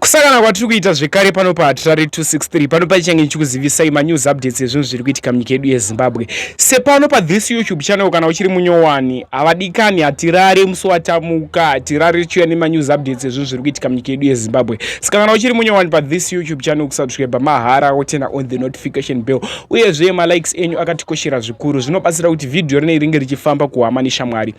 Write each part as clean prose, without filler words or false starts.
Kusakana kwatiri kuita zvekare pano paHatari 263 pano pachange ndichikuzivisai manews updates ezvinhu zviri kuitika munyika yedu yeZimbabwe. Sepano pa this YouTube channel kana uchiri munyowani havadikani hatirare musi watamuka hatirare tichiuya nemanews updates ezvinhu zviri kuitika munyika yedu yeZimbabwe. Saka kana uchiri munyowani pa this YouTube channel kusubscribe mahara wotena on the notification bell uyezve malikes enyu akatikoshera zvikuru zvinobatsira kuti video rinenge ringe richifamba kuhama neshamwari.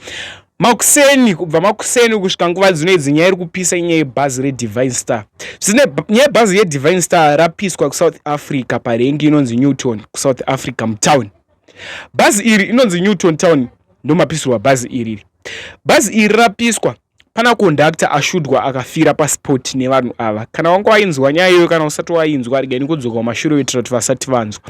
Makuseni kubva makuseni kusvika nguva dzino idzi nyaya iri kupisa inyaya yebhazi reDivine Star. Zvine nyaya yebhazi reDivine Star rapiswa kuSouth Africa parengi inonzi Newton kuSouth Africa mutown. Bhazi iri inonzi Newton town ndomapiswa bhazi iri. Bhazi iri rapiswa pana kondakta ashudwa akafira pasport nevanhu ava. Kana wanga wainzwa nyaya iyo kana usati wainzwa regani kudzoka kumashure kuitira kuti vasati vanzwa.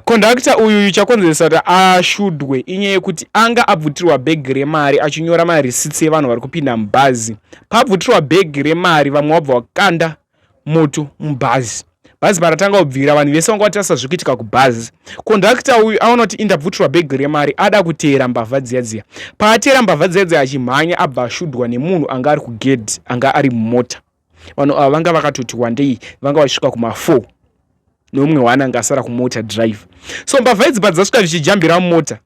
Kondakta uyu chakonzeresa kuti ashudwe inyaya yekuti anga abvutirwa bhegi remari achinyora marisitsi evanhu vari kupinda mubhazi. Pabvutirwa bhegi remari vamwe wabva wakanda moto mubhazi. Bhazi paratanga kubvira vanhu vese vanga vatarisa zvikuitika kubhazi. Kondakta uyu aona kuti indabvutirwa bhegi remari ada kuteera mbavha dziya. Paateera mbavha dziya achimhanya abva ashudwa nemunhu anga ari kugedhi anga ari mumota. Vanhu ava vanga vakatoti wandei vanga vasvika kuma4. Nomwe wananga asara kumota drive. So mbavha idzi padzasvika zvichijambira mumota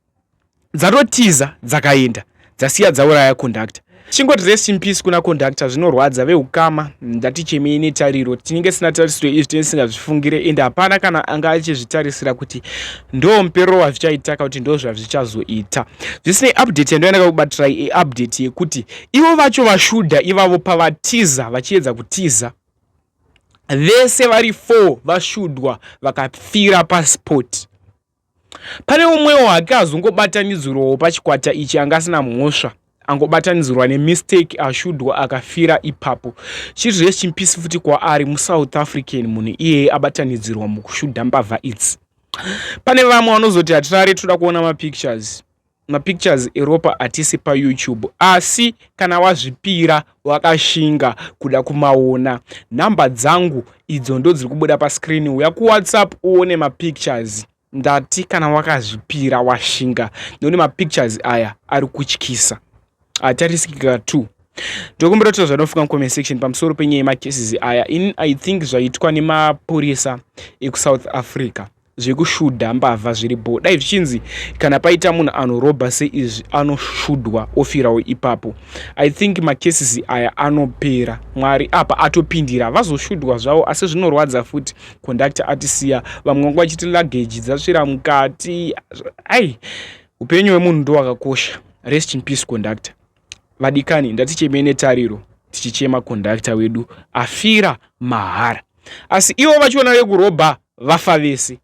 dzatotiza dzakaenda dzasiya dzauraya kondakta. Chingoti rest in peace kuna kondakta zvinorwadza vehukama ndatichemei netariro tinenge sina tarisiro izvi tisingazvifungire ende hapana kana anga achizvitarisira kuti ndo muperero wazvichaita kuti ndo zvazvichazoita. Zvisinei update yandoenda kubatirai update yekuti ivo vacho vashudha ivavo pavatiza vachiedza kutiza vese vari 4 vashudwa vakafira pasport. Pane umwewo hake azongobatanidzirwawo pachikwata ichi anga asina mhosva angobatanidzirwa nemistake ashudwa akafira ipapo. Chiri rest in peace futi kwaari muSouth African munhu iye abatanidzirwa mukushudha mbavha idzi. Pane vamwe vanozoti hatirare toda kuona mapictures eropa hatisi paYouTube asi kana wazvipira wakashinga kuda kumaona namba dzangu idzo ndo dziri kubuda pascreen uya kuWhatsApp uone mapictures ndati kana wakazvipira washinga ndoone mapictures aya ari kutyisa atarisikika 2. Ndokumbira kuti zvanofunga mucomment section pamusoro penyaya yemacases aya. I think zvaitwa nemapurisa ekuSouth Africa zvekushudha mbavha zviri bo. Dai zvichinzi kana paita munhu anorobha seizvi anoshudwa ofirawo ipapo. I think macases aya anopera. Mwari apa atopindira vazoshudwa zvavo asi zvinorwadza futi kondakta atisiya vamwe vanga vachiti luggage dzasvira mukati. Ai upenyu hwemunhu ndo hwakakosha. Rest in peace kondakta. Vadikani ndatichemei netariro tichichema kondakta wedu afira mahara. Asi ivo vachiona vekurobha vafa vese.